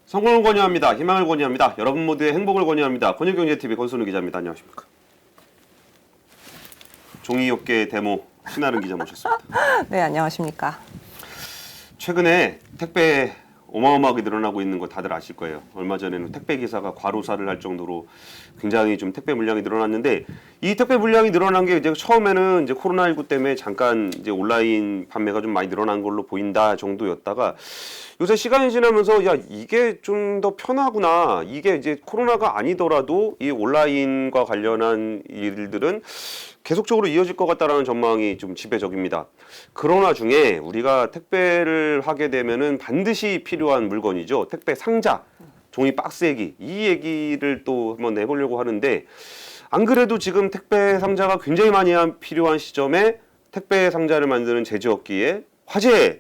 성공을 권유합니다. 희망을 권유합니다. 여러분 모두의 행복을 권유합니다. 권유경제TV 권순우 기자입니다. 안녕하십니까. 종이업계 데모 신아름 기자 모셨습니다. 네, 안녕하십니까. 최근에 택배 어마어마하게 늘어나고 있는 거 다들 아실 거예요. 얼마 전에는 택배 기사가 과로사를 할 정도로 굉장히 좀 택배 물량이 늘어났는데, 이 택배 물량이 늘어난 게 이제 처음에는 이제 코로나19 때문에 잠깐 이제 온라인 판매가 좀 많이 늘어난 걸로 보인다 정도였다가, 요새 시간이 지나면서 야, 이게 좀 더 편하구나. 이게 이제 코로나가 아니더라도 이 온라인과 관련한 일들은 계속적으로 이어질 것 같다라는 전망이 좀 지배적입니다. 그러나 중에 우리가 택배를 하게 되면은 반드시 필요한 물건이죠. 택배 상자, 종이 박스얘기. 이 얘기를 또 한번 내보려고 하는데, 안 그래도 지금 택배 상자가 굉장히 많이 필요한 시점에 택배 상자를 만드는 제조업계에 화재가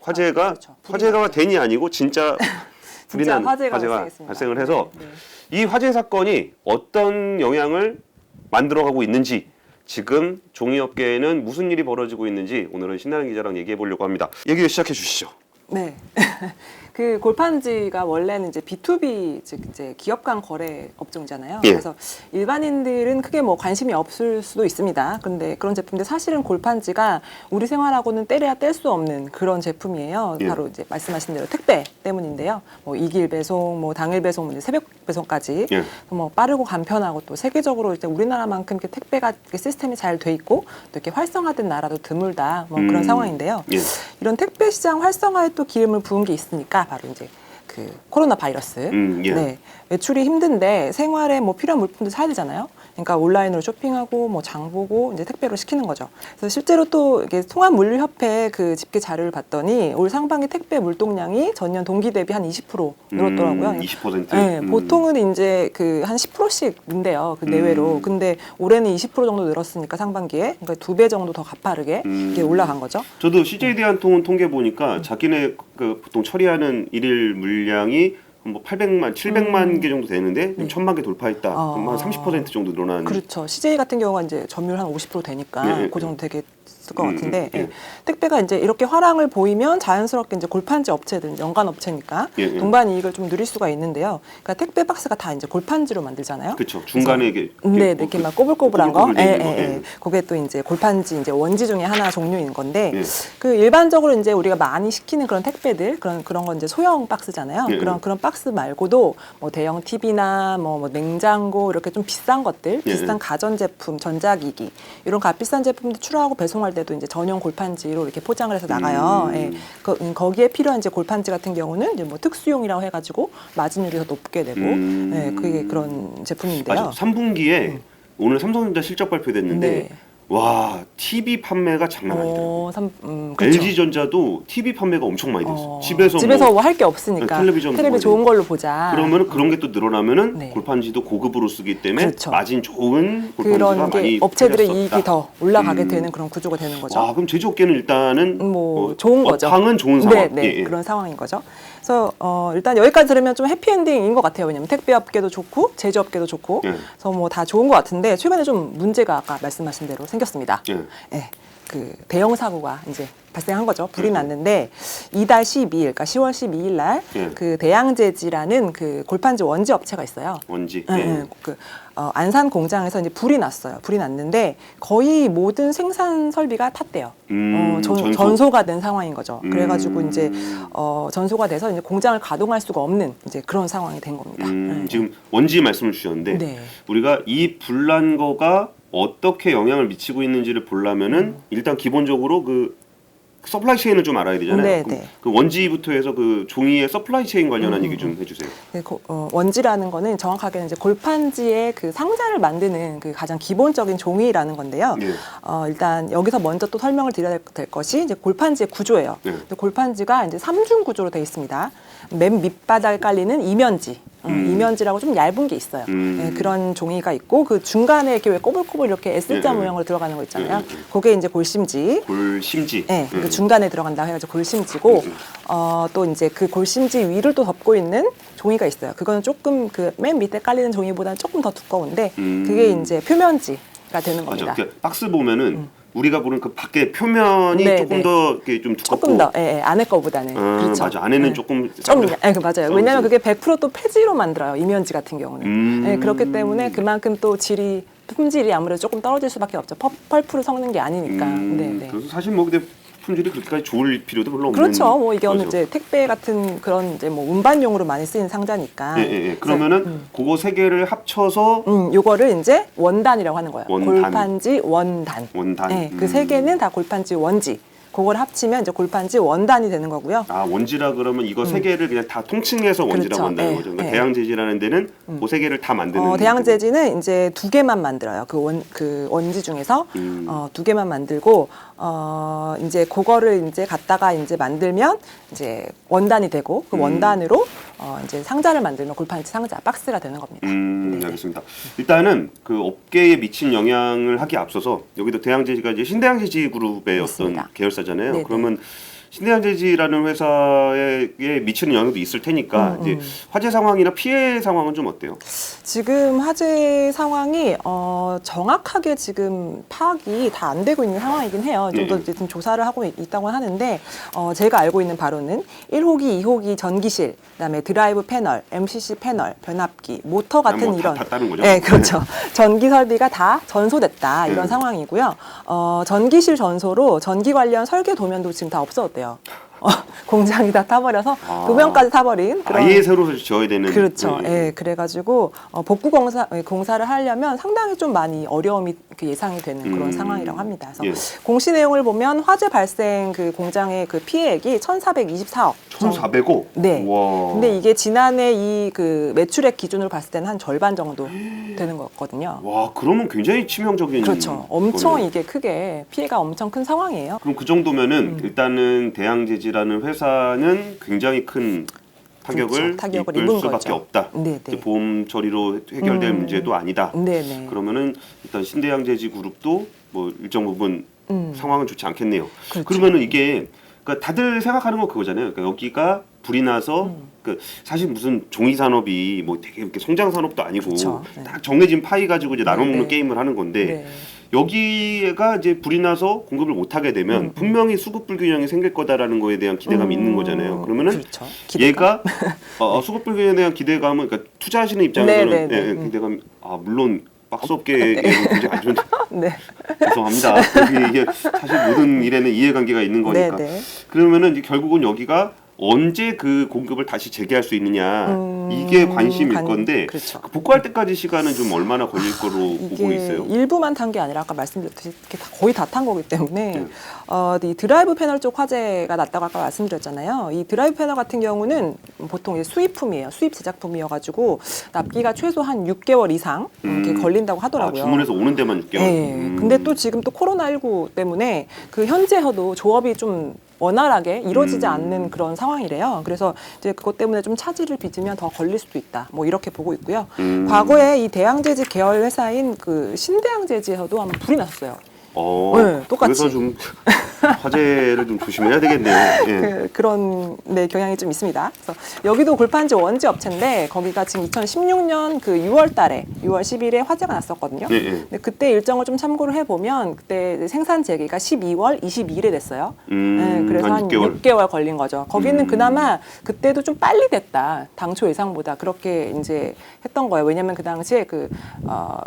그렇죠. 화재가 된이 아니고 진짜 불이 난 화재가 발생을 해서 네. 이 화재 사건이 어떤 영향을 만들어가고 있는지, 지금 종이업계에는 무슨 일이 벌어지고 있는지 오늘은 신나는 기자랑 얘기해 보려고 합니다. 얘기 시작해 주시죠. 네. 그 골판지가 원래는 이제 B2B, 즉 이제 기업 간 거래 업종이잖아요. 예. 그래서 일반인들은 크게 뭐 관심이 없을 수도 있습니다. 그런데 그런 제품인데 사실은 골판지가 우리 생활하고는 떼려야 뗄 수 없는 그런 제품이에요. 예. 바로 이제 말씀하신 대로 택배 때문인데요. 뭐 이길 배송, 뭐 당일 배송, 이제 새벽 배송까지 예. 뭐 빠르고 간편하고 또 세계적으로 이제 우리나라만큼 이렇게 택배가 이렇게 시스템이 잘 돼 있고 또 이렇게 활성화된 나라도 드물다 뭐 그런 상황인데요. 예. 이런 택배 시장 활성화에 또 기름을 부은 게 있으니까 바로 이제 그 코로나 바이러스. 예. 네. 외출이 힘든데 생활에 뭐 필요한 물품도 사야 되잖아요. 그러니까 온라인으로 쇼핑하고 뭐 장 보고 이제 택배로 시키는 거죠. 그래서 실제로 또 이게 통합물류협회 그 집계 자료를 봤더니 올 상반기 택배 물동량이 전년 동기 대비 한 20% 늘었더라고요. 20%? 네, 보통은 이제 그 한 10%씩 는데요. 그 내외로. 근데 올해는 20% 정도 늘었으니까 상반기에 그러니까 2배 정도 더 가파르게 이게 올라간 거죠. 저도 CJ 대한통운 통계 보니까 자기네 그 보통 처리하는 일일 물량이 뭐 800만, 700만 개 정도 되는데 1000만 개 돌파했다. 그럼 한 30% 정도 늘어나는. 그렇죠. CJ 같은 경우가 이제 점유율 한 50% 되니까 네, 그 정도 되겠을 것 같은데 네. 택배가 이제 이렇게 화랑을 보이면 자연스럽게 이제 골판지 업체들, 연간 업체니까 동반 이익을 좀 누릴 수가 있는데요. 그러니까 택배 박스가 다 이제 골판지로 만들잖아요. 그렇죠. 중간에 이게 네, 이렇게 막 꼬불꼬불한 거. 꼬불꼬불 되는 거. 그게 또 이제 골판지 이제 원지 중에 하나 종류인 건데 예. 그 일반적으로 이제 우리가 많이 시키는 그런 택배들 그런 건 이제 소형 박스잖아요. 예. 그런 박스 말고도 뭐 대형 TV나 뭐 냉장고 이렇게 좀 비싼 것들, 비싼 가전제품, 전자기기 이런 값비싼 제품들 출하하고 배송할 때도 이제 전용 골판지로 이렇게 포장을 해서 나가요. 예. 거기에 필요한 이제 골판지 같은 경우는 이제 뭐 특수용이라고 해가지고 마진율이 더 높게 되고, 예, 그게 그런 제품인데요. 맞아. 3분기에 오늘 삼성전자 실적 발표됐는데 네. 와, TV 판매가 장난 아니더라고요. 그렇죠. LG전자도 TV 판매가 엄청 많이 됐어. 집에서 뭐 할 게 없으니까 텔레비전 텔레비 좋은 걸로 보자. 그러면 그런 게 또 늘어나면은 네. 골판지도 고급으로 쓰기 때문에 그렇죠. 마진 좋은 골판지가 그런 게 많이 업체들의 팔렸었다. 이익이 더 올라가게 되는 그런 구조가 되는 거죠. 와, 그럼 제조업계는 일단은 뭐 좋은 거죠. 업황은 좋은 상황. 네, 그런 상황인 거죠. 그래서 일단 여기까지 들으면 좀 해피엔딩인 것 같아요. 왜냐면 택배업계도 좋고 제조업계도 좋고, 예. 그래서 뭐 다 좋은 것 같은데 최근에 좀 문제가 아까 말씀하신 대로 생겼습니다. 예. 예, 그 대형 사고가 이제 발생한 거죠. 불이 났는데 이달 12일, 그러니까 10월 12일 날 그 대양제지라는 그 골판지 원지 업체가 있어요. 원지. 그 안산 공장에서 이제 불이 났어요. 불이 났는데 거의 모든 생산 설비가 탔대요. 전소가 된 상황인 거죠. 그래가지고 이제 전소가 돼서 이제 공장을 가동할 수가 없는 이제 그런 상황이 된 겁니다. 지금 원지 말씀을 주셨는데 네. 우리가 이 불난 거가 어떻게 영향을 미치고 있는지를 보려면은 일단 기본적으로 그 서플라이 체인을 좀 알아야 되잖아요. 네, 그럼 네. 그 원지부터 해서 그 종이의 서플라이 체인 관련한 얘기 좀 해주세요. 원지라는 거는 정확하게는 이제 골판지의 그 상자를 만드는 그 가장 기본적인 종이라는 건데요. 예. 일단 여기서 먼저 또 설명을 드려야 될 것이 이제 골판지의 구조예요. 예. 골판지가 이제 3중 구조로 되어 있습니다. 맨 밑바닥에 깔리는 이면지. 이면지라고 좀 얇은 게 있어요. 네, 그런 종이가 있고 그 중간에 이렇게 왜 꼬불꼬불 이렇게 S자 모양으로 들어가는 거 있잖아요. 그게 이제 골심지. 골심지. 네, 그 중간에 들어간다고 해가지고 골심지고 또 이제 그 골심지 위를 또 덮고 있는 종이가 있어요. 그거는 조금 그 맨 밑에 깔리는 종이보다는 조금 더 두꺼운데 그게 이제 표면지가 되는 겁니다. 맞아. 박스 보면은 우리가 보는 그 밖에 표면이 네, 조금 네. 더 이렇게 좀 두껍고. 조금 더 안에 거보다는 그렇죠. 맞아. 안에는 네. 조금 맞아요. 왜냐하면 그게 100%또 폐지로 만들어요. 이면지 같은 경우는. 네, 그렇기 때문에 그만큼 또 품질이 아무래도 조금 떨어질 수밖에 없죠. 펄프로 섞는 게 아니니까. 네. 그래서 사실 뭐 근데 품질이 그렇게까지 좋을 필요도 별로 없는. 그렇죠. 뭐 이게 거죠. 이제 택배 같은 그런 이제 뭐 운반용으로 많이 쓰이는 상자니까. 예. 그러면은 그거 세 개를 합쳐서 요거를 이제 원단이라고 하는 거예요. 원단. 골판지 원단. 원단. 그 세 개는 다 골판지 원지. 그걸 합치면 이제 골판지 원단이 되는 거고요. 아 원지라 그러면 이거 세 개를 그냥 다 통칭해서 원지라고 그렇죠. 한다는 예, 거죠. 그러니까 예. 대양제지라는 데는 그 세 개를 다 만드는. 대양제지는 이제 2개만 만들어요. 그 원지 중에서 2개만 만들고 이제 그거를 이제 갖다가 이제 만들면 이제 원단이 되고 그 원단으로 이제 상자를 만들면 골판지 상자 박스가 되는 겁니다. 네. 알겠습니다. 일단은 그 업계에 미친 영향을 하기 앞서서 여기도 대양제지가 이제 신대양제지 그룹의 맞습니다. 어떤 계열사잖아요. 네네. 그러면 신대양제지라는 회사에 미치는 영향도 있을 테니까 이제 화재 상황이나 피해 상황은 좀 어때요? 지금 화재 상황이 정확하게 지금 파악이 다 안 되고 있는 상황이긴 해요. 좀 더 지금 조사를 하고 있다고 하는데 제가 알고 있는 바로는 1호기, 2호기 전기실, 그다음에 드라이브 패널, MCC 패널, 변압기, 모터 같은 뭐 이런 다 따른 거죠? 네, 그렇죠. 전기 설비가 다 전소됐다 이런 상황이고요. 전기실 전소로 전기 관련 설계 도면도 지금 다 없어졌대요. 공장이 다 타버려서 도면까지 타버린 그런. 아예 새로 지어야 되는. 그렇죠. 그래가지고 복구 공사를 하려면 상당히 좀 많이 어려움이 예상이 되는 그런 상황이라고 합니다. 그래서 공시 내용을 보면 화재 발생 그 공장의 그 피해액이 1,424억. 1,400억. 네. 와. 근데 이게 지난해 이 그 매출액 기준으로 봤을 때는 한 절반 정도 되는 거거든요. 와, 그러면 굉장히 치명적인. 그렇죠. 엄청 거네요. 이게 크게 피해가 엄청 큰 상황이에요. 그럼 그 정도면은 일단은 대양제지라는 회사는 굉장히 큰 타격을, 그렇죠. 타격을 입을 입은 수밖에 거죠. 없다. 네네. 이제 보험 처리로 해결될 문제도 아니다. 네네. 그러면은 일단 신대양제지 그룹도 뭐 일정 부분 상황은 좋지 않겠네요. 그렇죠. 그러면은 이게 그러니까 다들 생각하는 건 그거잖아요. 그러니까 여기가 불이 나서 그 사실 무슨 종이 산업이 뭐 되게 이렇게 성장 산업도 아니고 그렇죠. 네. 딱 정해진 파이 가지고 이제 나눠 먹는 네. 게임을 하는 건데 네. 여기가 이제 불이 나서 공급을 못 하게 되면 분명히 수급 불균형이 생길 거다라는 거에 대한 기대감이 있는 거잖아요. 그러면은 그렇죠. 기대감. 얘가 수급 불균형에 대한 기대감은 그러니까 투자하시는 입장에서는 네, 네, 네. 기대감 물론 박스업계에 굉장히 안 좋은 네. 죄송합니다. 이게 사실 모든 일에는 이해관계가 있는 거니까. 네. 그러면은 이제 결국은 여기가 언제 그 공급을 다시 재개할 수 있느냐 이게 관심일 건데 그렇죠. 그 복구할 때까지 시간은 좀 얼마나 걸릴 거로 보고 있어요? 일부만 탄 게 아니라 아까 말씀드렸듯이 이렇게 거의 다 탄 거기 때문에 이 드라이브 패널 쪽 화재가 났다고 아까 말씀드렸잖아요. 이 드라이브 패널 같은 경우는 보통 이제 수입품이에요. 수입 제작품이어가지고 납기가 최소 한 6개월 이상 이렇게 걸린다고 하더라고요. 주문해서 오는 데만 6개월. 네. 근데 또 지금 또 코로나19 때문에 그 현재여도 조업이 좀 원활하게 이루어지지 않는 그런 상황이래요. 그래서 이제 그것 때문에 좀 차질을 빚으면 더 걸릴 수도 있다. 뭐 이렇게 보고 있고요. 과거에 이 대양제지 계열 회사인 그 신대양제지에서도 한번 불이 났었어요. 네, 똑같이. 그래서 좀 화재를 좀 조심해야 되겠네요. 예. 그런 경향이 좀 있습니다. 그래서 여기도 골판지 원지 업체인데 거기가 지금 2016년 그 6월 달에 6월 10일에 화재가 났었거든요. 예. 근데 그때 일정을 좀 참고를 해보면 그때 생산 재개가 12월 22일에 됐어요. 그래서 한 6개월 걸린 거죠. 거기는 그나마 그때도 좀 빨리 됐다. 당초 예상보다 그렇게 이제 했던 거예요. 왜냐하면 그 당시에 그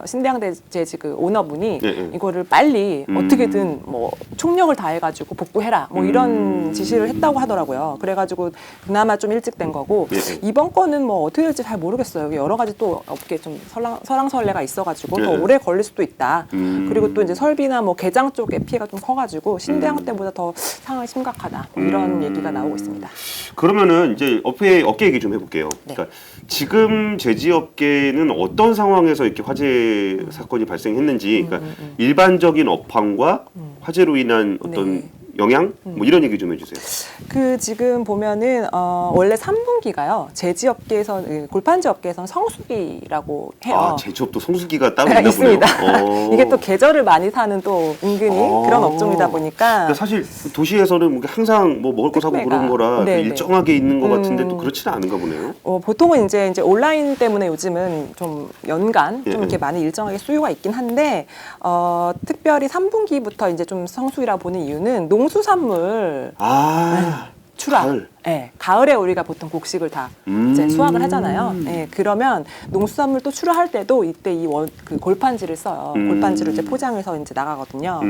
신대양제지 그 오너분이 이거를 빨리 어떻게든 뭐 총력을 다해가지고 복구해라 뭐 이런 지시를 했다고 하더라고요. 그래가지고 그나마 좀 일찍 된 거고 이번 건은 뭐 어떻게 될지 잘 모르겠어요. 여러 가지 또 업계 좀 설랑설레가 있어가지고 더 오래 걸릴 수도 있다. 그리고 또 이제 설비나 뭐 개장 쪽에 피해가 좀 커가지고 신대양 때보다 더 상황이 심각하다. 뭐 이런 얘기가 나오고 있습니다. 그러면은 이제 업계 얘기 좀 해볼게요. 네. 그러니까 지금 제지업계는 어떤 상황에서 이렇게 화재 사건이 발생했는지, 그러니까 일반적인 업황과 화재로 인한 어떤 영향 뭐 이런 얘기 좀 해주세요. 그 지금 보면은 원래 3분기가요 제지업계에서 골판지 업계에서는 성수기라고 해요. 아, 제조업도 성수기가 따로 있나 있습니다. 보네요. 이게 또 계절을 많이 타는 또 은근히 그런 업종이다 보니까 그러니까 사실 도시에서는 뭐 항상 뭐 먹을 거 사고 택배가. 그런 거라 네네. 일정하게 있는 것 같은데 또 그렇지는 않은가 보네요. 보통은 이제 온라인 때문에 요즘은 좀 연간 좀 예, 이렇게 예. 많이 일정하게 수요가 있긴 한데 특별히 3분기부터 이제 좀 성수기라 보는 이유는 농수산물 아, 출하. 가을. 네, 가을에 우리가 보통 곡식을 다 이제 수확을 하잖아요. 네, 그러면 농수산물 또 출하할 때도 이때 그 골판지를 써요. 골판지로 이제 포장해서 이제 나가거든요.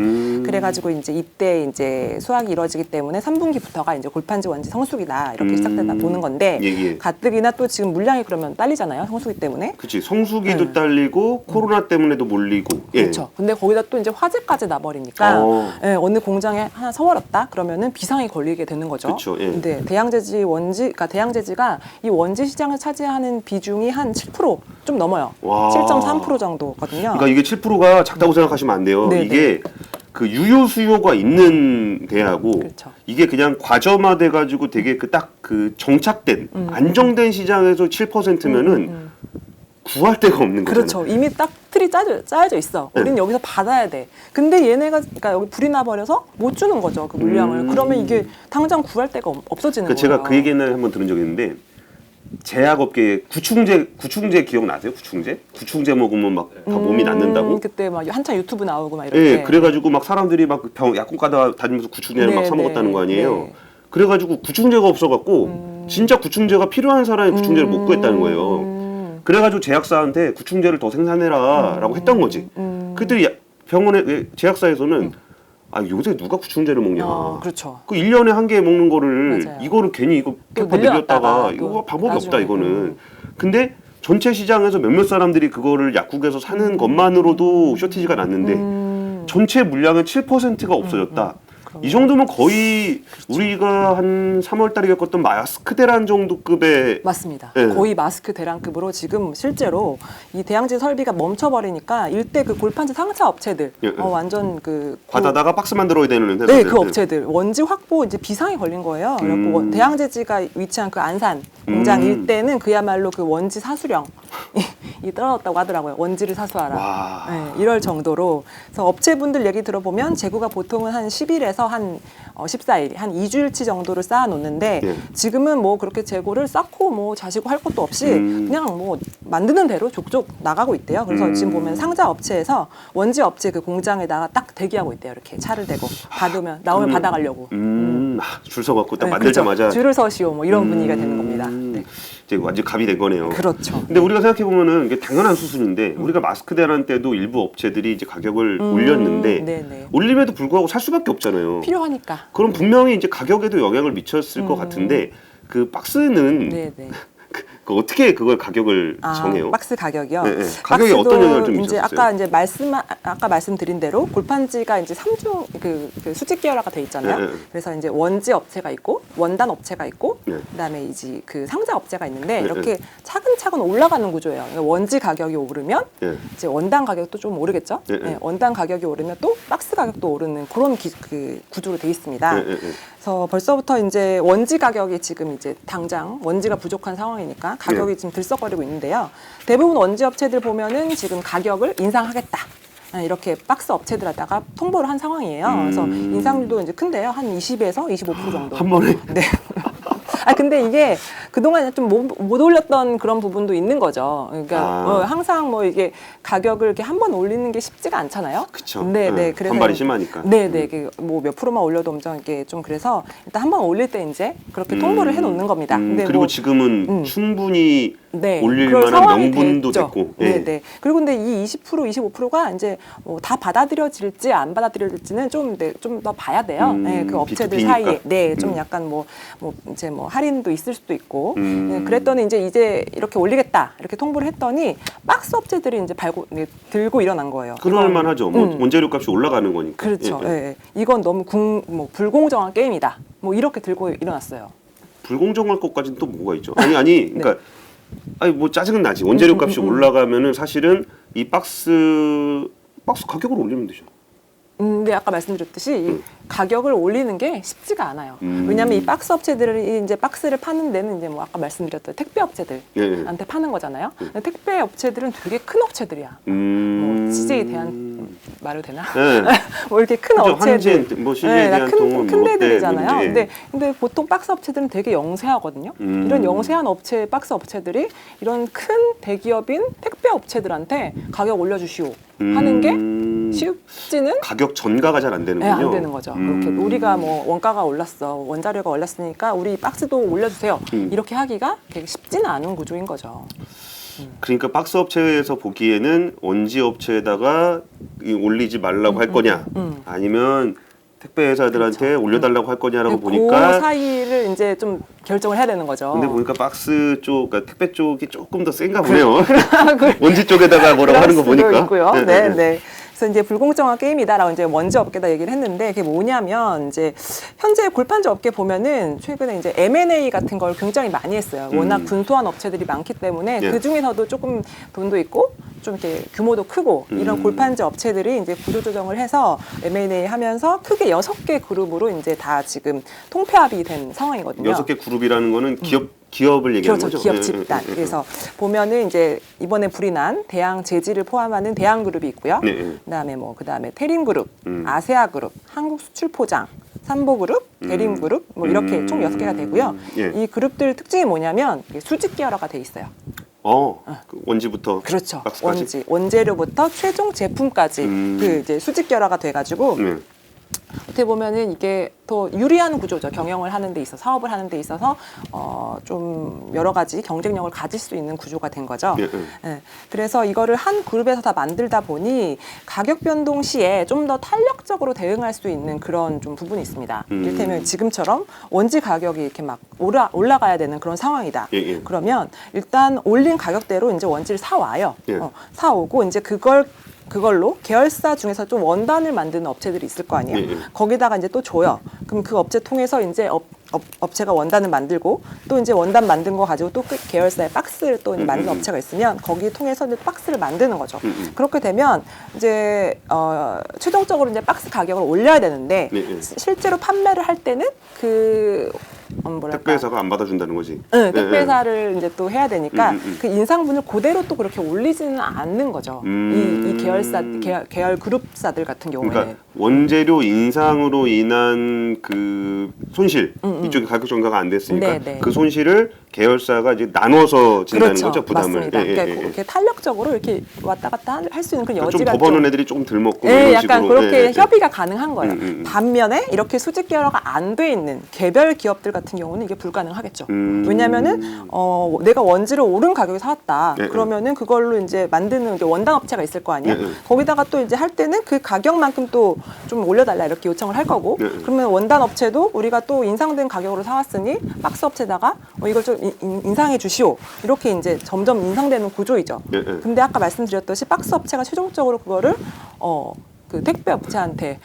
그래가지고 이제 이때 이제 수확이 이루어지기 때문에 3분기부터가 이제 골판지 원지 성수기다 이렇게 시작되다 보는 건데 예, 예. 가뜩이나 또 지금 물량이 그러면 딸리잖아요. 성수기 때문에. 그치 성수기도 딸리고 코로나 때문에도 몰리고. 예. 그렇죠. 근데 거기다 또 이제 화재까지 나버리니까 예, 어느 공장에 하나 서버렸다 그러면은 비상이 걸리게 되는 거죠. 그쵸, 예. 근데 대양제지 원지, 그러니까 대양제지가 이 원지 시장을 차지하는 비중이 한 7%좀 넘어요. 와. 7.3% 정도거든요. 그러니까 이게 7%가 작다고 생각하시면 안 돼요. 네, 이게 그 유효 수요가 있는 대하고 그렇죠. 이게 그냥 과점화돼 가지고 되게 그 딱 그 정착된 안정된 시장에서 7%면은 구할 데가 없는 거잖아요. 그렇죠. 이미 딱 틀이 짜여져 있어. 네. 우리는 여기서 받아야 돼. 근데 얘네가 그러니까 여기 불이 나버려서 못 주는 거죠. 그 물량을. 그러면 이게 당장 구할 데가 없어지는 그러니까 거예요. 제가 그 얘기 옛날에 한번 들은 적이 있는데 제약업계 구충제 기억나세요? 구충제 먹으면 막 다 몸이 낫는다고? 그때 막 한참 유튜브 나오고 막 이럴 예, 때. 그래가지고 막 사람들이 막 약국 가다 다니면서 구충제를 막 네, 사 먹었다는 네, 거 아니에요? 네. 그래가지고 구충제가 없어갖고 진짜 구충제가 필요한 사람이 구충제를 못 구했다는 거예요. 그래가지고 제약사한테 구충제를 더 생산해라라고 했던 거지. 그랬더니 병원에 제약사에서는 아 요새 누가 구충제를 먹냐. 그렇죠. 그 1년에 한 개 먹는 거를 맞아요. 이거를 괜히 이거 또 캐파 늘렸다가 늘렸다가 또 이거 방법이 없다 나중에, 이거는. 근데 전체 시장에서 몇몇 사람들이 그거를 약국에서 사는 것만으로도 쇼티지가 났는데 전체 물량의 7%가 없어졌다. 이 정도면 거의 우리가 한 3월 달에 겪었던 마스크 대란 정도 급의 맞습니다. 예. 거의 마스크 대란급으로 지금 실제로 이 대양제 설비가 멈춰버리니까 일대 그 골판지 상차 업체들 예, 예. 완전 그 과다다가 박스 만들어야 되는 네, 회사들. 그 업체들 원지 확보 이제 비상이 걸린 거예요. 그래서 대양제지가 위치한 그 안산 공장 일대는 그야말로 그 원지 사수령 이 떨어졌다고 하더라고요. 원지를 사수하라. 와. 네, 이럴 정도로. 그래서 업체분들 얘기 들어보면 재고가 보통은 한 10일에서 한 14일, 한 2주일치 정도를 쌓아놓는데 예. 지금은 뭐 그렇게 재고를 쌓고 뭐 자시고 할 것도 없이 그냥 뭐 만드는 대로 족족 나가고 있대요. 그래서 지금 보면 상자 업체에서 원지 업체 그 공장에다가 딱 대기하고 있대요. 이렇게 차를 대고 받으면 나오면 받아가려고. 줄 서갖고 딱 네, 만들자마자 그렇죠. 줄을 서시오 뭐 이런 분위기가 되는 겁니다. 네. 이제 완전 갑이 된 거네요. 그렇죠. 근데 우리가 생각해 보면은 이게 당연한 수순인데 우리가 마스크 대란 때도 일부 업체들이 이제 가격을 올렸는데 네네. 올림에도 불구하고 살 수밖에 없잖아요. 필요하니까. 그럼 분명히 이제 가격에도 영향을 미쳤을 것 같은데 그 박스는 네네. 그 어떻게 그걸 가격을 정해요? 박스 가격이요. 네, 네. 가격에 박스도 어떤 영향을 좀 이제 미쳤어요? 아까 말씀드린 대로 골판지가 이제 3중 그 수직 계열화가 돼 있잖아요. 네, 네. 그래서 이제 원지 업체가 있고 원단 업체가 있고 네. 그다음에 이제 그 상자 업체가 있는데 네, 이렇게 차근차근 올라가는 구조예요. 그러니까 원지 가격이 오르면 네. 이제 원단 가격도 좀 오르겠죠. 네, 네. 원단 가격이 오르면 또 박스 가격도 오르는 그런 그 구조로 돼 있습니다. 네, 네, 네. 그래서 벌써부터 이제 원지 가격이 지금 이제 당장 원지가 부족한 상황이니까 가격이 네. 지금 들썩거리고 있는데요. 대부분 원지 업체들 보면은 지금 가격을 인상하겠다. 이렇게 박스 업체들에다가 통보를 한 상황이에요. 그래서 인상률도 이제 큰데요. 한 20에서 25% 정도. 한 번에 네. 근데 이게 그동안 좀 못 올렸던 그런 부분도 있는 거죠. 그러니까 항상 뭐 이게 가격을 이렇게 한 번 올리는 게 쉽지가 않잖아요. 그쵸. 네, 네. 그래서 반발이 심하니까. 네, 네. 뭐 몇 프로만 올려도 엄청 이게 좀 그래서 일단 한 번 올릴 때 이제 그렇게 통보를 해 놓는 겁니다. 근데 그리고 뭐 지금은 충분히 네, 올릴 그럴 만한 상황이 명분도 됐죠. 됐고. 네, 네. 그리고 근데 이 20%, 25%가 이제 다 받아들여질지 안 받아들여질지는 좀 더 봐야 돼요. 네, 그 업체들 B2B니까. 사이에. 네, 좀 약간 뭐 이제 뭐 할인도 있을 수도 있고. 네, 그랬더니 이제 이렇게 올리겠다 이렇게 통보를 했더니 박스 업체들이 이제 들고 일어난 거예요. 그럴 만하죠. 뭐 원재료 값이 올라가는 거니까. 그렇죠. 예, 예. 예, 예. 이건 너무 불공정한 게임이다. 뭐 이렇게 들고 일어났어요. 불공정할 것까지는 또 뭐가 있죠? 아니, 그러니까 아니 뭐 짜증은 나지. 원재료 값이 올라가면은 사실은 이 박스 가격을 올리면 되죠. 근데 아까 말씀드렸듯이 이 가격을 올리는 게 쉽지가 않아요. 왜냐하면 이 박스 업체들이 이제 박스를 파는 데는 이제 뭐 아까 말씀드렸던 택배 업체들한테 파는 거잖아요. 근데 택배 업체들은 되게 큰 업체들이야. 뭐 CJ 대한 말도 되나? 뭐 이렇게 큰 그죠, 업체들, 한진, 뭐 CJ 대한통운, 큰 롯데, 데들이잖아요. 뭐 이제. 근데 보통 박스 업체들은 되게 영세하거든요. 이런 영세한 업체, 박스 업체들이 이런 큰 대기업인 택배 업체들한테 가격 올려주시오 하는 게 쉽지는 가격 전가가 잘 안 되는군요. 안 되는 거죠. 이렇게 우리가 뭐 원가가 올랐어, 원자료가 올랐으니까 우리 박스도 올려주세요. 이렇게 하기가 되게 쉽지는 않은 구조인 거죠. 그러니까 박스 업체에서 보기에는 원지 업체에다가 올리지 말라고 할 거냐, 아니면 택배 회사들한테 올려달라고 할 거냐라고 보니까 그 사이를 이제 좀 결정을 해야 되는 거죠. 근데 보니까 박스 쪽, 그러니까 택배 쪽이 조금 더 센가 보네요. 원지 쪽에다가 뭐라고 하는 거 보니까. 있고요. 네. 그래서 이제 불공정한 게임이다라고 이제 원지 업계다 얘기를 했는데 그게 뭐냐면 이제 현재 골판지 업계 보면은 최근에 이제 M&A 같은 걸 굉장히 많이 했어요. 워낙 분소한 업체들이 많기 때문에 예. 그 중에서도 조금 돈도 있고 좀 이렇게 규모도 크고 이런 골판지 업체들이 이제 구조 조정을 해서 M&A 하면서 크게 6개 그룹으로 이제 다 지금 통폐합이 된 상황이거든요. 6개 그룹이라는 거는 기업을 얘기하는 그렇죠. 거죠. 기업 집단. 그래서 보면은 이제 이번에 불이 난 대양 제지를 포함하는 대양그룹이 있고요. 그다음에 태림그룹, 아세아그룹, 한국수출포장, 삼보그룹, 대림그룹 뭐 이렇게 총 6개가 되고요. 이 그룹들 특징이 뭐냐면 수직 계열화가 돼 있어요. 그 원지부터 그렇죠. 박스까지? 원재료부터 최종 제품까지 그 이제 수직 계열화가 돼가지고 어떻게 보면은 이게 더 유리한 구조죠. 경영을 하는 데 있어서 사업을 하는 데 있어서 좀 여러 가지 경쟁력을 가질 수 있는 구조가 된 거죠. 그래서 이거를 한 그룹에서 다 만들다 보니 가격 변동 시에 좀 더 탄력적으로 대응할 수 있는 그런 좀 부분이 있습니다. 이를테면 지금처럼 원지 가격이 이렇게 막 올라가야 되는 그런 상황이다. 그러면 일단 올린 가격대로 이제 원지를 사와요. 사오고 이제 그걸로 계열사 중에서 좀 원단을 만드는 업체들이 있을 거 아니에요. 거기다가 이제 또 줘요. 그럼 그 업체 통해서 이제 업체가 원단을 만들고 또 이제 원단 만든 거 가지고 또 계열사의 박스를 또 만드는 업체가 있으면 거기 통해서 이제 박스를 만드는 거죠. 그렇게 되면 이제 최종적으로 이제 박스 가격을 올려야 되는데 실제로 판매를 할 때는 그 택배 회사가 안 받아준다는 거지. 택배 회사를 이제 또 해야 되니까 그 인상분을 그대로 또 그렇게 올리지는 않는 거죠. 이 계열사 계열 그룹사들 같은 경우에는 그러니까 원재료 인상으로 인한 그 손실 이쪽에 가격 전가가 안 됐으니까 그 손실을 계열사가 이제 나눠서 진다는 거죠, 부담을. 맞습니다. 그러니까 이렇게 탄력적으로 이렇게 왔다 갔다 할 수 있는 그런 그러니까 여지가 좀 더 버는 애들이 조금 덜 먹고 약간 식으로. 그렇게 협의가 가능한 거예요. 반면에 이렇게 수직 계열화가 안 돼 있는 개별 기업들 같은 경우는 이게 불가능하겠죠. 왜냐하면은 내가 원지를 오른 가격에 사왔다. 그러면은 그걸로 이제 만드는 이제 원단 업체가 있을 거 아니에요. 거기다가 또 이제 할 때는 그 가격만큼 또 좀 올려달라 이렇게 요청을 할 거고. 그러면 원단 업체도 우리가 또 인상된 가격으로 사왔으니 박스 업체다가 이걸 좀 인상해 주시오. 이렇게 이제 점점 인상되는 구조이죠. 근데 아까 말씀드렸듯이 박스 업체가 최종적으로 그거를 그 택배 업체한테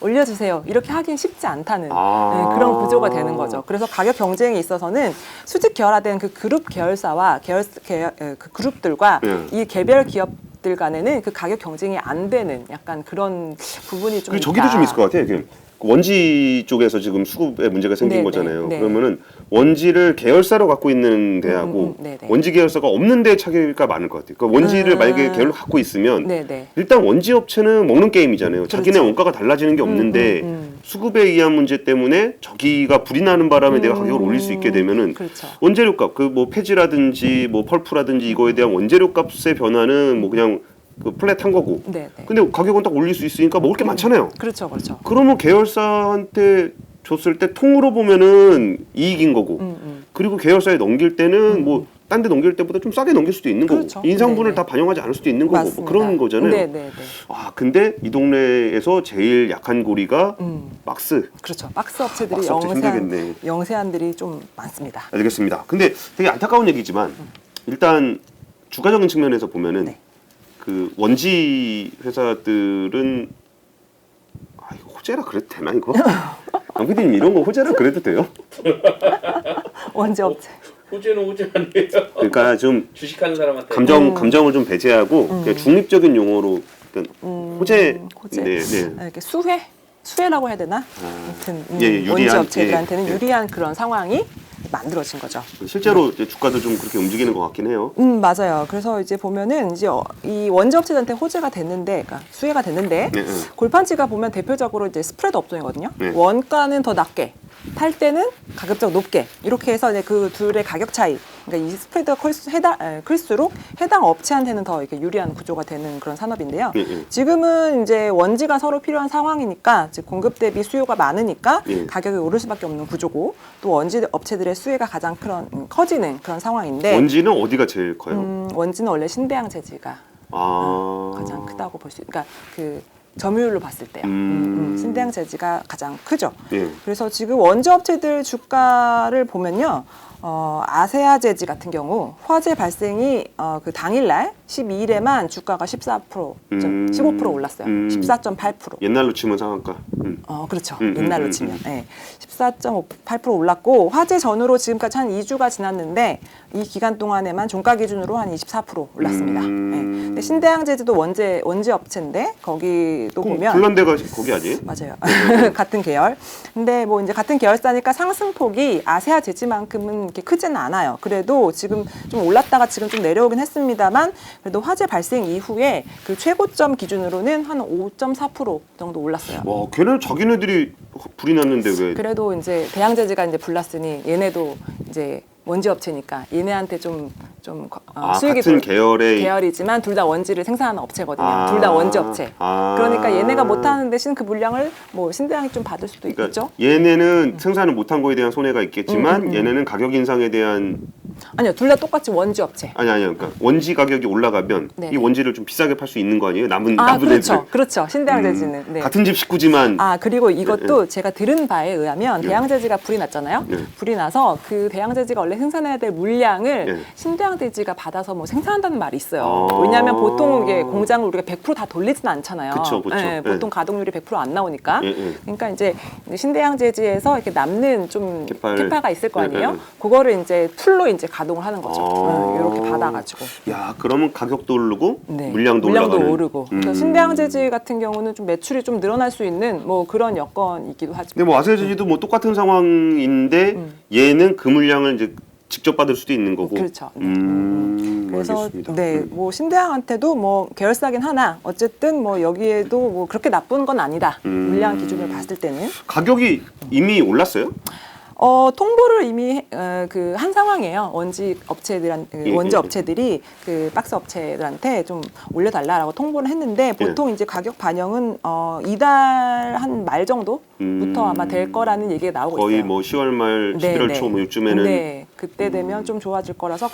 올려주세요. 이렇게 하긴 쉽지 않다는 그런 구조가 되는 거죠. 그래서 가격 경쟁에 있어서는 수직 계열화된 그 그룹 계열사와 그 그룹들과 이 개별 기업들 간에는 그 가격 경쟁이 안 되는 약간 그런 부분이 좀 있다. 저기도 좀 있을 것 같아요. 원지 쪽에서 지금 수급에 문제가 생긴 거잖아요. 그러면은 원지를 계열사로 갖고 있는 데하고 원지 계열사가 없는 데 차이가 많을 것 같아요. 그러니까 원지를 만약에 계열로 갖고 있으면 일단 원지 업체는 먹는 게임이잖아요. 그렇죠. 자기네 원가가 달라지는 게 없는데 수급에 의한 문제 때문에 저기가 불이 나는 바람에 내가 가격을 올릴 수 있게 되면은 원재료값, 그 뭐 폐지라든지 뭐 펄프라든지 이거에 대한 원재료 값의 변화는 뭐 그냥 그 플랫한 거고. 근데 가격은 딱 올릴 수 있으니까 먹을 게 많잖아요. 그렇죠. 그러면 계열사한테 줬을 때 통으로 보면은 이익인 거고. 그리고 계열사에 넘길 때는 뭐 딴 데 넘길 때보다 좀 싸게 넘길 수도 있는 거고. 인상분을 다 반영하지 않을 수도 있는 거고. 뭐 그런 거잖아요. 근데 이 동네에서 제일 약한 고리가 박스. 그렇죠. 박스 업체들이 박스 업체 영세한들이 좀 많습니다. 알겠습니다. 근데 되게 안타까운 얘기지만 일단 주가적인 측면에서 보면은 그 원지 회사들은 이거 호재라 그래도 되나 이거? 강 PD님 이런 거 호재라 그래도 돼요? 원지 업체. 호재는 호재 아니에요. 그러니까 좀 주식하는 사람한테 감정을 좀 배제하고 그냥 중립적인 용어로 그러니까 호재. 호재. 네, 네. 이렇게 수혜라고 해야 되나? 아무튼 유리한, 원지 업체들한테는 예, 예. 유리한 그런 상황이 만들어진 거죠. 실제로 이제 주가도 좀 그렇게 움직이는 것 같긴 해요. 맞아요. 그래서 이제 보면은 이제 이 원지 업체들한테 호재가 됐는데, 그러니까 수혜가 됐는데, 네, 네. 골판지가 보면 대표적으로 이제 스프레드 업종이거든요. 네. 원가는 더 낮게, 탈 때는 가급적 높게, 이렇게 해서 이제 그 둘의 가격 차이, 그러니까 이 스프레드가 클수록 해당 업체한테는 더 이렇게 유리한 구조가 되는 그런 산업인데요. 네, 네. 지금은 이제 원지가 서로 필요한 상황이니까, 즉 공급 대비 수요가 많으니까 네. 가격이 오를 수밖에 없는 구조고, 또 원지 업체들의 수혜가 가장 커지는 그런 상황인데. 원지는 어디가 제일 커요? 원지는 원래 신대양 재지가 가장 크다고 볼 수 있어요. 그러니까 그 점유율로 봤을 때요. 신대양 재지가 가장 크죠. 예. 그래서 지금 원지 업체들 주가를 보면요. 아세아 재지 같은 경우 화재 발생이 그 당일날 12일에만 주가가 14%, 15% 올랐어요. 14.8%. 옛날로 치면 상한가. 그렇죠. 옛날로 치면. 네. 14.8% 올랐고, 화재 전후로 지금까지 한 2주가 지났는데, 이 기간 동안에만 종가 기준으로 한 24% 올랐습니다. 네. 근데 신대양재지도 원지 업체인데, 거기도 보면. 폴란드가 거기 아니에요? 맞아요. 같은 계열. 근데 뭐 이제 같은 계열사니까 상승폭이 아세아 재지만큼은 이렇게 크지는 않아요. 그래도 지금 좀 올랐다가 지금 좀 내려오긴 했습니다만, 그래도 화재 발생 이후에 그 최고점 기준으로는 한 5.4% 정도 올랐어요. 와, 걔는 자기네들이 불이 났는데 왜? 그래도 이제 대양재지가 이제 불났으니 얘네도 이제 원지 업체니까 얘네한테 좀 수익이 같은 계열의 계열이지만 둘 다 원지를 생산하는 업체거든요. 둘 다 원지 업체. 그러니까 얘네가 못하는 대신 그 물량을 뭐 신대양이 좀 받을 수도 그러니까 있죠. 얘네는 생산을 못한 거에 대한 손해가 있겠지만 얘네는 가격 인상에 대한 아니요, 둘 다 똑같이 원지 업체. 아니요. 그러니까 원지 가격이 올라가면 네. 이 원지를 좀 비싸게 팔 수 있는 거 아니에요? 남은 그렇죠, 애들. 그렇죠. 신대양재지는. 네. 같은 집 식구지만 그리고 이것도 제가 들은 바에 의하면 예. 대양재지가 불이 났잖아요. 예. 불이 나서 그 대양재지가 원래 생산해야 될 물량을 예. 신대양재지가 받아서 뭐 생산한다는 말이 있어요. 왜냐하면 보통 이게 공장을 우리가 100% 다 돌리지는 않잖아요. 그쵸. 예, 보통 가동률이 100% 안 나오니까. 예, 예. 그러니까 이제 신대양재지에서 이렇게 남는 좀 캐파가 있을 거 아니에요. 예, 예. 그거를 이제 풀로 이제 가동을 하는 거죠. 이렇게 받아가지고. 야, 그러면 가격도 오르고 네. 물량도 올라가는. 오르고. 그래서 신대양재지 같은 경우는 좀 매출이 좀 늘어날 수 있는 뭐 그런 여건이기도 하죠. 근데 뭐 아세아제지도 뭐 똑같은 상황인데 얘는 그 물량을 이제 직접 받을 수도 있는 거고. 그렇죠. 네. 그래서 알겠습니다. 네, 뭐 신대양한테도 뭐 계열사긴 하나 어쨌든 뭐 여기에도 뭐 그렇게 나쁜 건 아니다. 물량 기준을 봤을 때는. 가격이 이미 올랐어요? 통보를 이미 그 한 상황이에요. 원지 예. 업체들이 그 박스 업체들한테 좀 올려달라라고 통보를 했는데 보통 이제 가격 반영은 이달 한 말 정도부터 아마 될 거라는 얘기가 나오고 거의 있어요. 뭐 10월 말, 11월 초 뭐 요쯤에는. 네, 그때 되면 좀 좋아질 거라서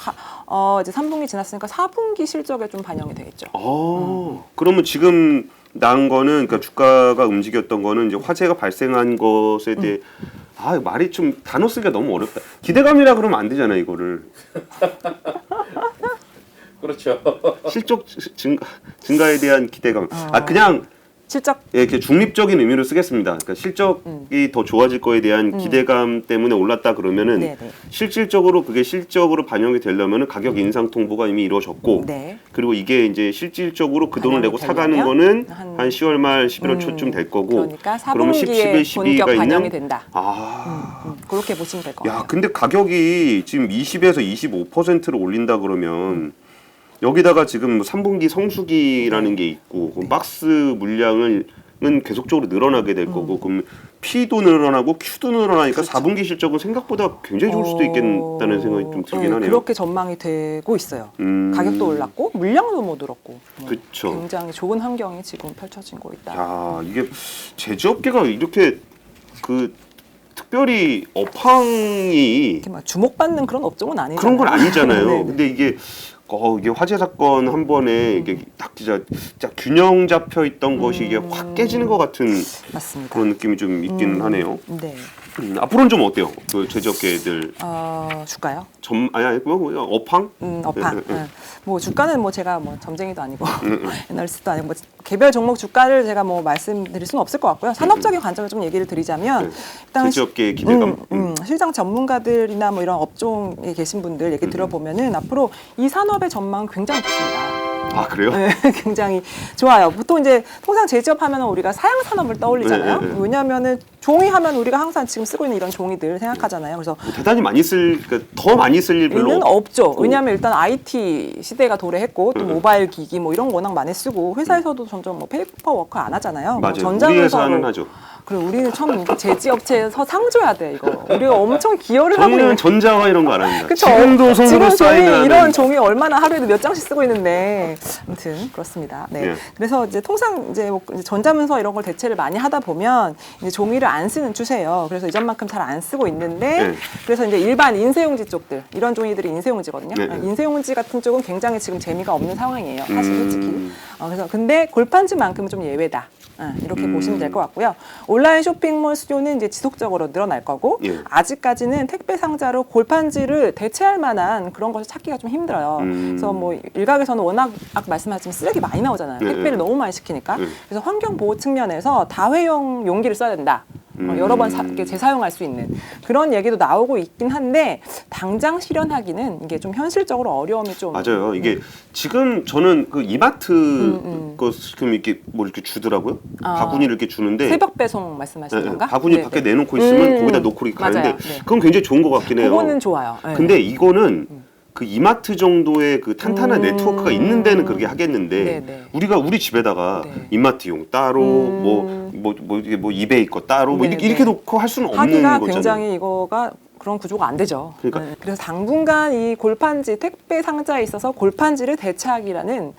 이제 3분기 지났으니까 4분기 실적에 좀 반영이 되겠죠. 그러면 지금 난 거는 그러니까 주가가 움직였던 거는 이제 화재가 발생한 것에 대해 말이 좀 단어 쓰기가 너무 어렵다. 기대감이라 그러면 안 되잖아 이거를. 그렇죠. 실적 증가에 대한 기대감. 그냥 실적 이렇게 중립적인 의미로 쓰겠습니다. 그러니까 실적이 더 좋아질 거에 대한 기대감 때문에 올랐다 그러면은 네네. 실질적으로 그게 실적으로 반영이 되려면은 가격 인상 통보가 이미 이루어졌고 네. 그리고 이게 이제 실질적으로 그 돈을 반영이 내고 사가는 되려면 거는 한 한 10월 말 11월 초쯤 될 거고 그러니까 그러면 10, 11, 4분기에 본격 12가 반영이 있는 된다. 그렇게 보시면 될 것 같아요. 야, 근데 가격이 지금 20에서 25%를 올린다 그러면 여기다가 지금 뭐 3분기 성수기라는 게 있고 그럼 박스 물량은 계속적으로 늘어나게 될 거고 그럼 P도 늘어나고 Q도 늘어나니까 그렇죠. 4분기 실적은 생각보다 굉장히 좋을 수도 있겠다는 생각이 좀 들긴 하네요. 그렇게 전망이 되고 있어요. 가격도 올랐고 물량도 못 늘었고 그쵸. 굉장히 좋은 환경이 지금 펼쳐진 거 있다. 야, 이게 제조업계가 이렇게 그 특별히 업황이 이렇게 막 주목받는 그런 업종은 아니잖아요. 그런 건 아니잖아요. 네, 네. 근데 이게 화재 사건 한 번에 이게 딱 진짜 균형 잡혀 있던 것이 이게 확 깨지는 것 같은 맞습니다. 그런 느낌이 좀 있기는 하네요. 네. 앞으로는 좀 어때요? 그 제조업계들 주가요? 아니 뭐 업황? 업황. 뭐 주가는 뭐 제가 뭐 점쟁이도 아니고 애널리스트도 아니고 뭐 개별 종목 주가를 제가 뭐 말씀드릴 수는 없을 것 같고요. 산업적인 관점을 좀 얘기를 드리자면 일단 제조업계의 기대감. 시장 전문가들이나 뭐 이런 업종에 계신 분들 얘기 들어보면은 앞으로 이 산업의 전망은 굉장히 좋습니다. 아, 그래요? 네, 굉장히 좋아요. 보통 이제 통상 제지업 하면 우리가 사양 산업을 떠올리잖아요. 네, 네, 네. 왜냐하면은 종이 하면 우리가 항상 지금 쓰고 있는 이런 종이들 생각하잖아요. 그래서 대단히 많이 그러니까 더 많이 쓸 일 별로 일은 없죠. 없고. 왜냐하면 일단 IT 시대가 도래했고 또 모바일 기기 뭐 이런 거 워낙 많이 쓰고 회사에서도 점점 뭐 페이퍼 워크 안 하잖아요. 맞아요. 뭐 우리 회사는 하죠. 그리고 우리는 참 제지업체에서 상 줘야 돼 이거. 우리가 엄청 기여를 하고 있는. 저희는 전자와 이런 거 안 합니다. 그쵸? 지금도 손으로 지금 사인하는 이런 종이 얼마나 하루에도 몇 장씩 쓰고 있는데 아무튼 그렇습니다. 네. 예. 그래서 이제 통상 이제 뭐 전자문서 이런 걸 대체를 많이 하다 보면 이제 종이를 안 쓰는 추세예요. 그래서 이전만큼 잘 안 쓰고 있는데 예. 그래서 이제 일반 인쇄용지 쪽들 이런 종이들이 인쇄용지거든요. 예, 예. 인쇄용지 같은 쪽은 굉장히 지금 재미가 없는 상황이에요. 사실 솔직히. 그래서 근데 골판지만큼은 좀 예외다. 이렇게 보시면 될 것 같고요. 온라인 쇼핑몰 수요는 이제 지속적으로 늘어날 거고 예. 아직까지는 택배 상자로 골판지를 대체할 만한 그런 것을 찾기가 좀 힘들어요. 그래서 뭐 일각에서는 워낙 아까 말씀하셨지만 쓰레기 많이 나오잖아요. 예, 택배를 예. 너무 많이 시키니까. 예. 그래서 환경 보호 측면에서 다회용 용기를 써야 된다. 여러 번 이렇게 재사용할 수 있는 그런 얘기도 나오고 있긴 한데 당장 실현하기는 이게 좀 현실적으로 어려움이 좀 맞아요. 이게 지금 저는 그 이마트 거 지금 이렇게 뭐 이렇게 주더라고요. 바구니를 이렇게 주는데 새벽 배송 말씀하시는 건가? 바구니 네, 밖에 네. 내놓고 있으면 거기다 놓고 이렇게 맞아요. 가는데 네. 그건 굉장히 좋은 것 같긴 해요. 그거는 좋아요. 네. 근데 이거는 그 이마트 정도의 그 탄탄한 네트워크가 있는 데는 그렇게 하겠는데 네, 네. 우리 집에다가 네. 이마트용 따로 이게 뭐 이베이 거 따로 뭐 네, 이렇게 네. 놓고 할 수는 없는 하기가 거잖아요. 굉장히 이거가 그런 구조가 안 되죠. 그러니까. 네. 그래서 당분간 이 골판지 택배 상자에 있어서 골판지를 대체하기라는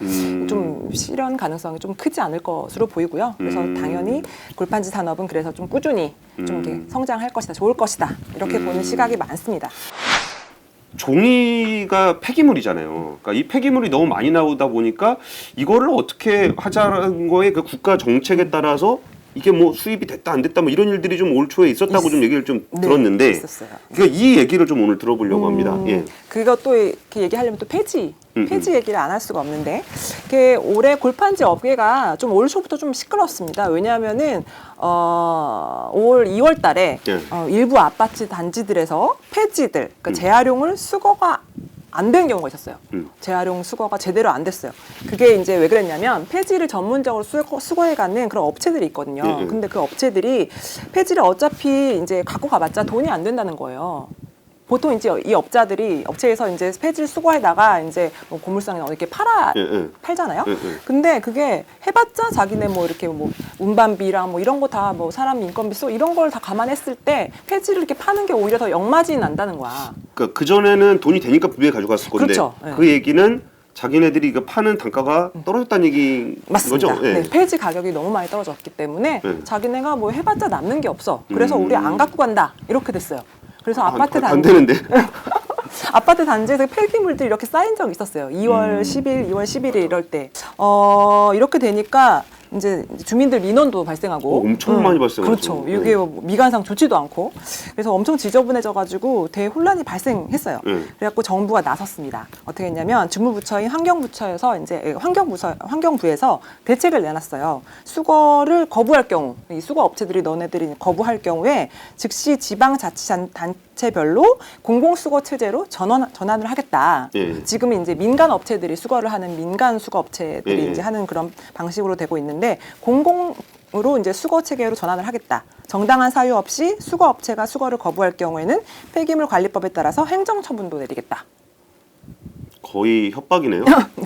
좀 실현 가능성이 좀 크지 않을 것으로 보이고요. 그래서 당연히 골판지 산업은 그래서 좀 꾸준히 좀 이렇게 성장할 것이다, 좋을 것이다 이렇게 보는 시각이 많습니다. 종이가 폐기물이잖아요. 그러니까 이 폐기물이 너무 많이 나오다 보니까 이거를 어떻게 하자는 거에 그 국가 정책에 따라서 이게 뭐 수입이 됐다 안 됐다 뭐 이런 일들이 좀 올 초에 있었다고 좀 얘기를 좀 네, 들었는데 있었어요. 그러니까 이 얘기를 좀 오늘 들어보려고 합니다. 예. 그것도 이렇게 얘기하려면 또 폐지 얘기를 안 할 수가 없는데 이게 올해 골판지 업계가 좀 올 초부터 좀 시끄럽습니다. 왜냐하면은 올 2월 달에 예. 일부 아파트 단지들에서 폐지들 그러니까 재활용을 수거가 안 된 경우가 있었어요. 재활용 수거가 제대로 안 됐어요. 그게 이제 왜 그랬냐면 폐지를 전문적으로 수거해가는 그런 업체들이 있거든요. 예. 근데 그 업체들이 폐지를 어차피 이제 갖고 가봤자 돈이 안 된다는 거예요. 보통 이제 이 업체에서 이제 폐지를 수거해다가 이제 뭐 고물상이나 이렇게 팔잖아요. 근데 그게 해봤자 자기네 뭐 이렇게 뭐 운반비랑 뭐 이런 거 다 뭐 사람 인건비 쓰고 이런 걸 다 감안했을 때 폐지를 이렇게 파는 게 오히려 더 역마진이 난다는 거야. 그러니까 그 전에는 돈이 되니까 분명히 가져갔을 건데 그렇죠. 네. 그 얘기는 자기네들이 이거 파는 단가가 떨어졌다는 얘기인 맞습니다. 거죠. 예. 네, 폐지 가격이 너무 많이 떨어졌기 때문에 네. 자기네가 뭐 해봤자 남는 게 없어. 그래서 우리 안 갖고 간다 이렇게 됐어요. 그래서 아파트 안 단지 되는데. 아파트 단지에서 폐기물들이 이렇게 쌓인 적이 있었어요. 2월 10일, 2월 11일 이럴 때. 이렇게 되니까 이제 주민들 민원도 발생하고 엄청 많이 발생하죠. 그렇죠. 이게 뭐 미관상 좋지도 않고 그래서 엄청 지저분해져가지고 대혼란이 발생했어요. 그래갖고 정부가 나섰습니다. 어떻게 했냐면 주무부처인 환경부처에서 이제 환경부에서 대책을 내놨어요. 수거를 거부할 경우 이 수거 업체들이 너네들이 거부할 경우에 즉시 지방자치단체별로 공공수거 체제로 전환을 하겠다. 예. 지금은 이제 민간 업체들이 수거를 하는 민간 수거 업체들이 예. 이제 하는 그런 방식으로 되고 있는데 공공으로 이제 수거 체계로 전환을 하겠다. 정당한 사유 없이 수거 업체가 수거를 거부할 경우에는 폐기물 관리법에 따라서 행정 처분도 내리겠다. 거의 협박이네요.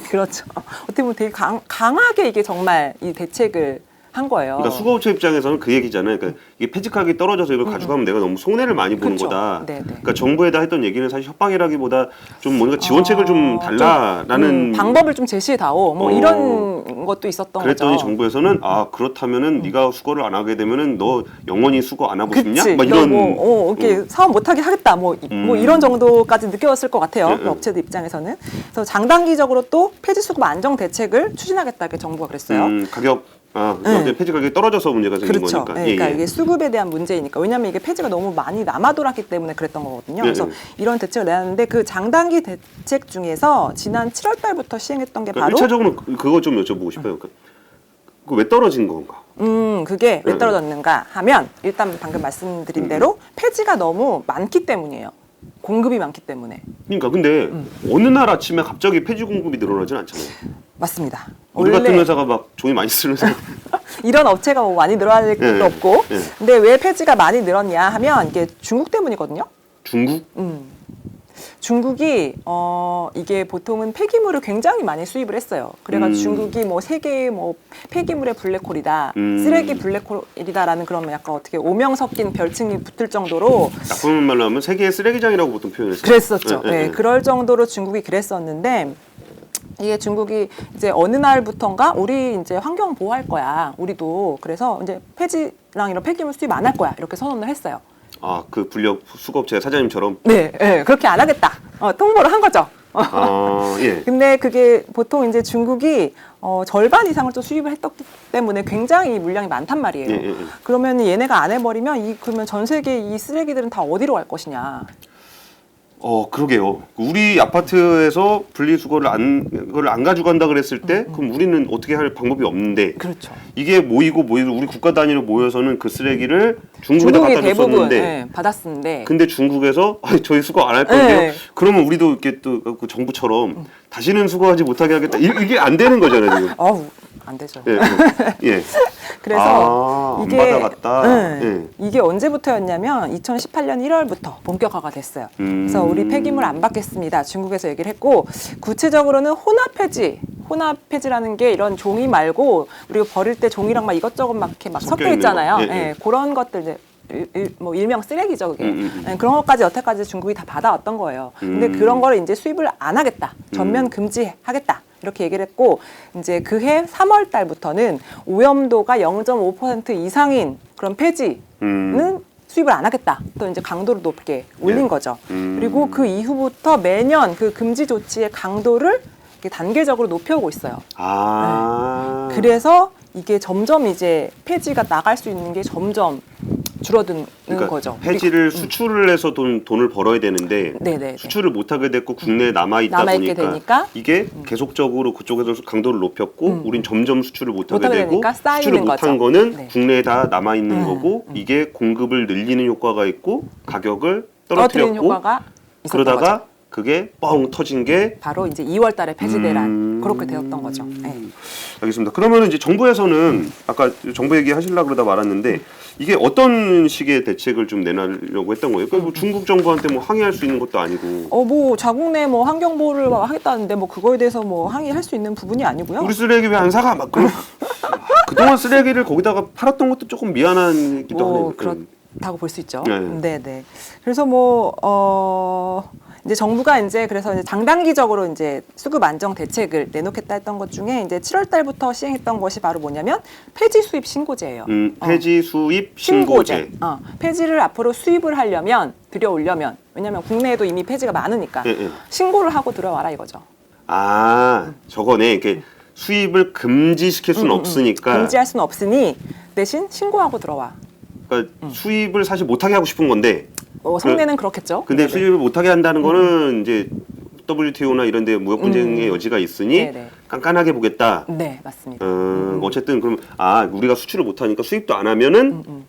그렇죠. 어떻게 보면 되게 강하게 이게 정말 이 대책을 한 거예요. 그러니까 수거업체 입장에서는 그 얘기잖아요. 그러니까 이게 폐지 가격이 떨어져서 이걸 가져가면 내가 너무 손해를 많이 보는 그렇죠. 거다. 네네. 그러니까 정부에다 했던 얘기는 사실 협박이라기보다 좀 뭔가 지원책을 좀 달라라는 방법을 좀 제시해다오. 뭐 이런 것도 있었던 그랬더니 거죠. 정부에서는 그렇다면은 네가 수거를 안 하게 되면은 너 영원히 수거 안 하고 싶냐? 그치. 막 이런 이렇게 사업 못하게 하겠다. 뭐 이런 정도까지 느껴졌을 것 같아요. 예, 그 예. 업체들 입장에서는. 그래서 장단기적으로 또 폐지 수급 안정 대책을 추진하겠다. 이렇게 정부가 그랬어요. 가격 폐지 가격이 떨어져서 문제가 생긴 그렇죠. 거니까. 네, 그러니까 이게 수급에 대한 문제이니까. 왜냐하면 이게 폐지가 너무 많이 남아돌았기 때문에 그랬던 거거든요. 그래서 이런 대책을 내놨는데 그 장단기 대책 중에서 지난 7월 달부터 시행했던 게 바로 1차적으로 그거 좀 여쭤보고 싶어요. 그거 왜 떨어진 건가? 그게 왜 떨어졌는가 하면 일단 방금 말씀드린 대로 폐지가 너무 많기 때문이에요. 공급이 많기 때문에. 그러니까 근데 어느 날 아침에 갑자기 폐지 공급이 늘어나진 않잖아요. 맞습니다. 우리 같은 원래 회사가 막 종이 많이 쓰는 회사. 이런 업체가 뭐 많이 늘어날 것도 예, 없고. 예. 근데 왜 폐지가 많이 늘었냐 하면 이게 중국 때문이거든요. 중국? 중국이 이게 보통은 폐기물을 굉장히 많이 수입을 했어요. 그래가지고 중국이 뭐 세계의 뭐 폐기물의 블랙홀이다, 쓰레기 블랙홀이다라는 그런 약간 어떻게 오명 섞인 별칭이 붙을 정도로 나쁜 말로 하면 세계의 쓰레기장이라고 보통 표현했어요. 그랬었죠. 예, 예, 네, 예. 그럴 정도로 중국이 그랬었는데 이게 중국이 이제 어느 날부턴가 우리 이제 환경 보호할 거야. 우리도 그래서 이제 폐지랑 이런 폐기물 수입 안 할 거야. 이렇게 선언을 했어요. 아, 그 불력 수거업체 사장님처럼. 네, 네, 그렇게 안 하겠다. 통보를 한 거죠. 아, 예. 근데 그게 보통 이제 중국이 절반 이상을 또 수입을 했기 때문에 굉장히 물량이 많단 말이에요. 예, 예, 예. 그러면 얘네가 안 해버리면 그러면 전 세계 이 쓰레기들은 다 어디로 갈 것이냐. 그러게요. 우리 아파트에서 분리수거를 그걸 안 가져간다 그랬을 때, 그럼 우리는 어떻게 할 방법이 없는데, 그렇죠. 이게 모이고 우리 국가 단위로 모여서는 그 쓰레기를 중국에다 중국이 갖다 대부분 줬었는데, 받았는데 근데 중국에서 저희 수거 안 할 건데요. 네. 그러면 우리도 이렇게 또 그 정부처럼 다시는 수거하지 못하게 하겠다. 이게 안 되는 거잖아요, 지금. 안 되죠. 예, 예. 그래서 안 이게 받아갔다. 예. 이게 언제부터였냐면 2018년 1월부터 본격화가 됐어요. 그래서 우리 폐기물 안 받겠습니다. 중국에서 얘기를 했고 구체적으로는 혼합 폐지라는 게 이런 종이 말고 우리가 버릴 때 종이랑 막 이것저것 막 이렇게 막 섞여 있잖아요. 거. 예, 예. 그런 것들 이제 뭐 일명 쓰레기죠, 그게. 그런 것까지 여태까지 중국이 다 받아왔던 거예요. 근데 그런 거를 이제 수입을 안 하겠다. 전면 금지하겠다. 이렇게 얘기를 했고 이제 그해 3월 달부터는 오염도가 0.5% 이상인 그런 폐지는 수입을 안 하겠다. 또 이제 강도를 높게 올린 예. 거죠. 그리고 그 이후부터 매년 그 금지 조치의 강도를 이렇게 단계적으로 높여오고 있어요. 그래서 이게 점점 이제 폐지가 나갈 수 있는 게 점점 줄어드는 그러니까 거죠. 폐지를 수출을 해서 돈을 벌어야 되는데 네네. 수출을 못하게 됐고 국내에 남아있다 남아있게 보니까 되니까 이게 계속적으로 그쪽에서 강도를 높였고 우린 점점 수출을 못하게 못하게 되고 되니까 쌓이는 수출을 못한 거죠. 거는 네. 국내에 다 남아있는 거고 이게 공급을 늘리는 효과가 있고 가격을 떨어뜨리는 떨어뜨렸고 효과가 있었던 그러다가 거죠. 그게 뻥 터진 게 바로 이제 2월 달에 폐지대란 그렇게 되었던 거죠. 네. 알겠습니다. 그러면 이제 정부에서는 아까 정부 얘기 하시려고 그러다 말았는데 이게 어떤 식의 대책을 좀 내놓으려고 했던 거예요? 그러니까 뭐 중국 정부한테 뭐 항의할 수 있는 것도 아니고 뭐 자국 내 뭐 환경 보호를 하겠다는데 뭐 그거에 대해서 뭐 항의할 수 있는 부분이 아니고요. 우리 쓰레기 왜 안 사가? 막 그동안 쓰레기를 거기다가 팔았던 것도 조금 미안하기도 하네요. 그렇다고 볼 수 있죠. 네. 네. 그래서 이제 정부가 그래서 이제 장단기적으로 이제 수급 안정 대책을 내놓겠다 했던 것 중에 이제 7월 달부터 시행했던 것이 바로 뭐냐면 폐지 수입 신고제예요. 폐지 수입 신고제. 폐지를 앞으로 수입을 하려면 들여오려면 왜냐하면 국내에도 이미 폐지가 많으니까 예. 신고를 하고 들어와라 이거죠. 저거네. 이렇게 수입을 금지시킬 수는 없으니까. 금지할 수는 없으니 대신 신고하고 들어와. 그러니까 수입을 사실 못하게 하고 싶은 건데. 성내는 그렇겠죠. 근데 네네. 수입을 못하게 한다는 거는 이제 WTO나 이런 데 무역 분쟁의 여지가 있으니 네네. 깐깐하게 보겠다. 네, 맞습니다. 어쨌든 그럼 우리가 수출을 못하니까 수입도 안 하면은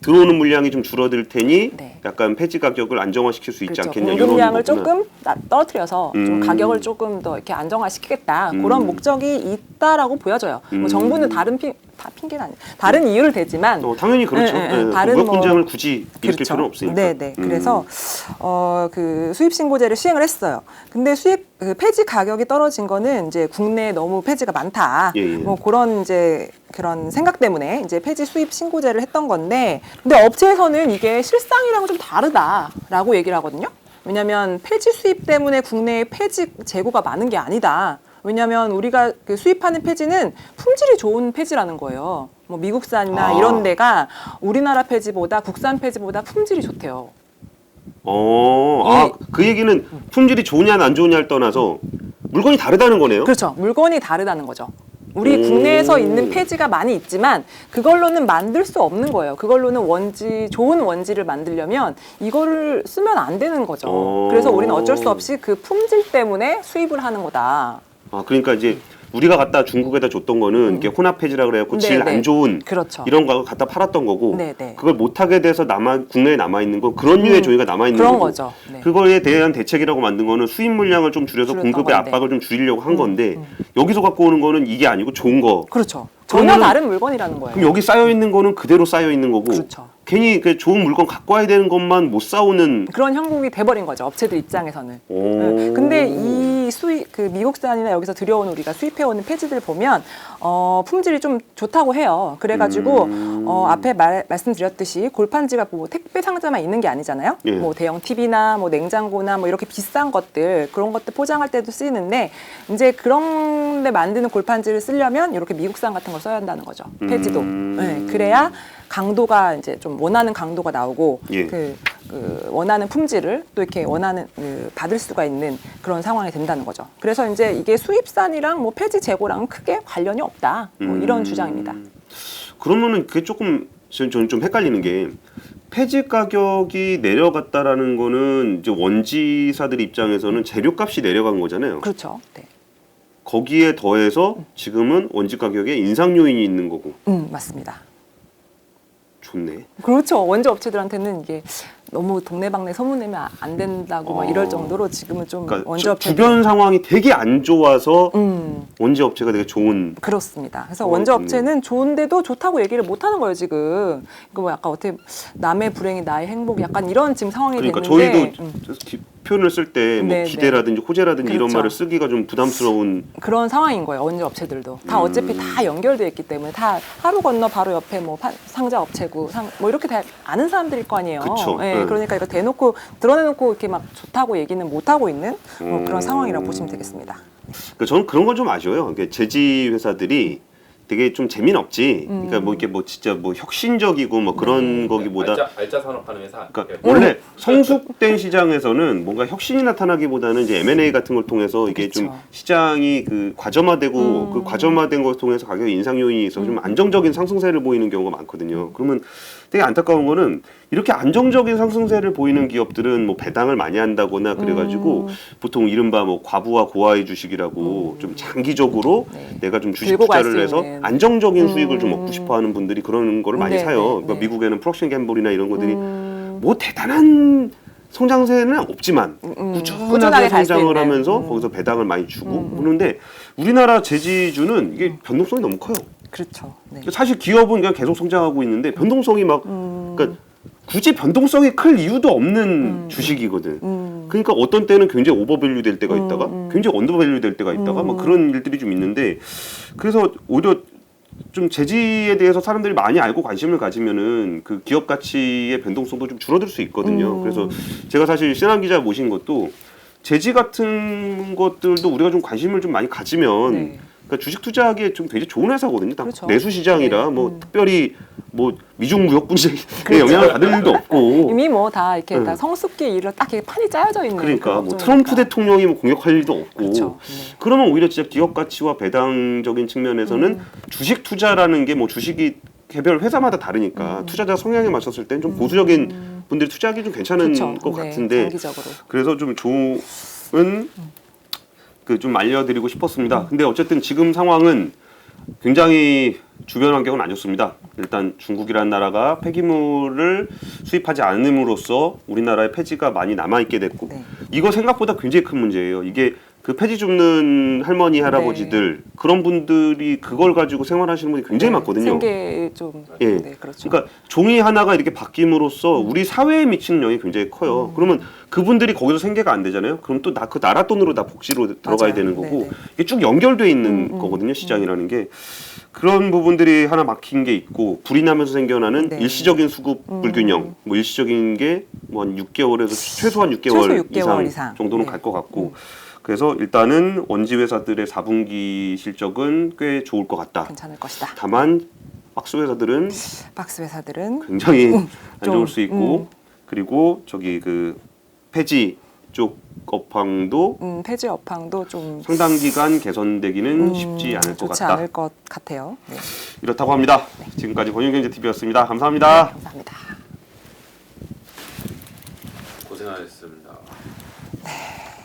들어오는 물량이 좀 줄어들 테니 네. 약간 폐지 가격을 안정화시킬 수 있지 그렇죠. 않겠냐 공급량을 이런 거구나. 조금 떨어뜨려서 좀 가격을 조금 더 이렇게 안정화시키겠다 그런 목적이 있다라고 보여져요. 뭐 정부는 다 핑계는 아니에요. 다른 이유를 대지만 당연히 그렇죠. 다른 무역 분쟁을 굳이 일으킬 그렇죠. 필요는 없으니까. 네네. 그래서 그 수입 신고제를 시행을 했어요. 근데 그 폐지 가격이 떨어진 거는 이제 국내에 너무 폐지가 많다. 예. 뭐 그런 이제 그런 생각 때문에 이제 폐지 수입 신고제를 했던 건데, 근데 업체에서는 이게 실상이랑은 좀 다르다라고 얘기를 하거든요. 왜냐하면 폐지 수입 때문에 국내에 폐지 재고가 많은 게 아니다. 왜냐하면 우리가 그 수입하는 폐지는 품질이 좋은 폐지라는 거예요. 뭐 미국산이나 이런 데가 우리나라 폐지보다 국산 폐지보다 품질이 좋대요. 그 얘기는 품질이 좋으냐 안 좋으냐를 떠나서 물건이 다르다는 거네요. 그렇죠. 물건이 다르다는 거죠. 우리 국내에서 있는 폐지가 많이 있지만 그걸로는 만들 수 없는 거예요. 그걸로는 좋은 원지를 만들려면 이거를 쓰면 안 되는 거죠. 그래서 우리는 어쩔 수 없이 그 품질 때문에 수입을 하는 거다. 그러니까 이제 우리가 갖다 중국에다 줬던 거는 이게 혼합 폐지라 그래갖고 질 안 좋은 그렇죠. 이런 거 갖다 팔았던 거고 네네. 그걸 못하게 돼서 국내에 남아 있는 건 그런 류의 종이가 남아 있는 그런 거고 거죠. 네. 그거에 대한 대책이라고 만든 거는 수입 물량을 좀 줄여서 줄였던 공급의 건데. 압박을 좀 줄이려고 한 건데 여기서 갖고 오는 거는 이게 아니고 좋은 거. 그렇죠. 전혀 그러면은- 다른 물건이라는 거예요. 그럼 여기 쌓여 있는 거는 그대로 쌓여 있는 거고 그렇죠. 괜히 그 좋은 물건 갖고 와야 되는 것만 못 사오는. 그런 형국이 돼버린 거죠. 업체들 입장에서는. 오. 네. 근데 이 그 미국산이나 여기서 들여온 우리가 수입해오는 폐지들 보면 품질이 좀 좋다고 해요. 그래가지고 앞에 말씀드렸듯이 골판지가 뭐 택배 상자만 있는 게 아니잖아요. 예. 뭐 대형 TV나 뭐 냉장고나 뭐 이렇게 비싼 것들 그런 것들 포장할 때도 쓰이는데 이제 그런데 만드는 골판지를 쓰려면 이렇게 미국산 같은 걸 써야 한다는 거죠. 폐지도. 네. 그래야 강도가 이제 좀 원하는 강도가 나오고 예. 그 원하는 품질을 또 이렇게 원하는 받을 수가 있는 그런 상황이 된다는 거죠. 그래서 이제 이게 수입산이랑 뭐 폐지 재고랑 크게 관련이 없다. 뭐 이런 주장입니다. 그러면은 그게 조금 저는 좀 헷갈리는 게 폐지 가격이 내려갔다라는 거는 이제 원지사들 입장에서는 재료값이 내려간 거잖아요. 그렇죠. 네. 거기에 더해서 지금은 원지 가격에 인상 요인이 있는 거고. 맞습니다. 좋네. 그렇죠. 원조 업체들한테는 이게 너무 동네방네 소문내면 안 된다고 막 이럴 정도로 지금은 좀 그러니까 원조 업체 주변 상황이 되게 안 좋아서 원지 업체가 되게 좋은. 그렇습니다. 그래서 원조 좋네. 업체는 좋은데도 좋다고 얘기를 못 하는 거예요, 지금. 이거 뭐 약간 어떻게 남의 불행이 나의 행복 약간 이런 지금 상황이 그러니까 됐는데 저희도 표현을 쓸 때 뭐 네, 기대라든지 호재라든지 이런 그렇죠. 말을 쓰기가 좀 부담스러운. 그런 상황인 거예요. 원조 업체들도 다 어차피 다 연결돼 있기 때문에 다 하루 건너 바로 옆에 뭐 상자 업체고 뭐 이렇게 다 아는 사람들일 거 아니에요. 그쵸. 예, 네. 그러니까 이거 대놓고 드러내놓고 이렇게 막 좋다고 얘기는 못 하고 있는 뭐 그런 상황이라고 보시면 되겠습니다. 그러니까 저는 그런 건 좀 아쉬워요. 그러니까 제지 회사들이 되게 좀 재미는 없지. 그러니까 뭐 이렇게 뭐 진짜 뭐 혁신적이고 뭐 그런 거기보다. 알짜 산업하는 회사. 그러니까 원래 성숙된 시장에서는 뭔가 혁신이 나타나기보다는 이제 M&A 같은 걸 통해서 이게 좀 그쵸. 시장이 그 과점화되고 그 과점화된 걸 통해서 가격 인상 요인이 있어서 좀 안정적인 상승세를 보이는 경우가 많거든요. 그러면 되게 안타까운 거는 이렇게 안정적인 상승세를 보이는 기업들은 뭐 배당을 많이 한다거나 그래가지고 보통 이른바 뭐 과부하 고하의 주식이라고 좀 장기적으로 네. 내가 좀 주식 들고 갈 투자를 수 해서 있는. 안정적인 수익을 좀 얻고 싶어하는 분들이 그런 거를 많이 네, 사요. 네, 그러니까 네. 미국에는 프록션 갬블이나 이런 것들이 뭐 대단한 성장세는 없지만 꾸준하게 꾸준하게 갈수 성장을 있는. 하면서 거기서 배당을 많이 주고 그러는데 우리나라 제지주는 이게 변동성이 너무 커요. 그렇죠. 네. 사실 기업은 그냥 계속 성장하고 있는데 변동성이 막 그러니까 굳이 변동성이 클 이유도 없는 주식이거든. 그러니까 어떤 때는 굉장히 오버밸류 될 때가 있다가 굉장히 언더밸류 될 때가 있다가 막 그런 일들이 좀 있는데 그래서 오히려 좀 제지에 대해서 사람들이 많이 알고 관심을 가지면은 그 기업 가치의 변동성도 좀 줄어들 수 있거든요. 그래서 제가 사실 신한 기자 모신 것도 제지 같은 것들도 우리가 좀 관심을 좀 많이 가지면 네. 그러니까 주식 투자하기에 좀 굉장히 좋은 회사거든요. 딱 그렇죠. 내수 시장이라 네. 뭐 특별히 뭐 미중 무역 분쟁에 그렇죠. 영향을 받을 일도 없고. 이미 뭐 다 이렇게 다 성숙기 일을 딱 이렇게 판이 짜여져 있는 그러니까 그런 뭐 업종이니까. 트럼프 대통령이 뭐 공격할 일도 없고. 그렇죠. 네. 그러면 오히려 진짜 기업 가치와 배당적인 측면에서는 주식 투자라는 게 뭐 주식이 개별 회사마다 다르니까 투자자 성향에 맞췄을 땐 좀 보수적인 분들이 투자하기 좀 괜찮은 그렇죠. 것 네, 같은데 장기적으로. 그래서 좀 좋은 그 좀 알려드리고 싶었습니다. 근데 어쨌든 지금 상황은 굉장히 주변 환경은 안 좋습니다. 일단 중국이라는 나라가 폐기물을 수입하지 않음으로써 우리나라의 폐지가 많이 남아있게 됐고 네. 이거 생각보다 굉장히 큰 문제예요. 이게 그 폐지 줍는 할머니 할아버지들 그런 분들이 그걸 가지고 생활하시는 분이 굉장히 많거든요. 생계 좀 예. 네, 그렇죠. 그러니까 종이 하나가 이렇게 바뀜으로써 우리 사회에 미치는 영향이 굉장히 커요. 그러면 그분들이 거기서 생계가 안 되잖아요. 그럼 또 그 나라 돈으로 다 복지로 들어가야 맞아요. 되는 거고 네네. 이게 쭉 연결돼 있는 거거든요. 시장이라는 게 그런 부분들이 하나 막힌 게 있고 불이 나면서 생겨나는 네. 일시적인 수급 불균형. 뭐 일시적인 게 뭐 한 6개월에서 최소한 6개월, 최소 6개월 이상. 정도는 네. 갈 것 같고. 그래서 일단은 원지 회사들의 4분기 실적은 꽤 좋을 것 같다. 괜찮을 것이다. 다만 박스 회사들은 박스 회사들은 굉장히 안 좀, 좋을 수 있고 그리고 저기 그 폐지 쪽 업황도 폐지 업황도 좀 상당 기간 개선되기는 쉽지 않을 것 좋지 같다. 않을 것 같아요. 네. 이렇다고 합니다. 지금까지 권윤경제TV였습니다. 감사합니다. 감사합니다.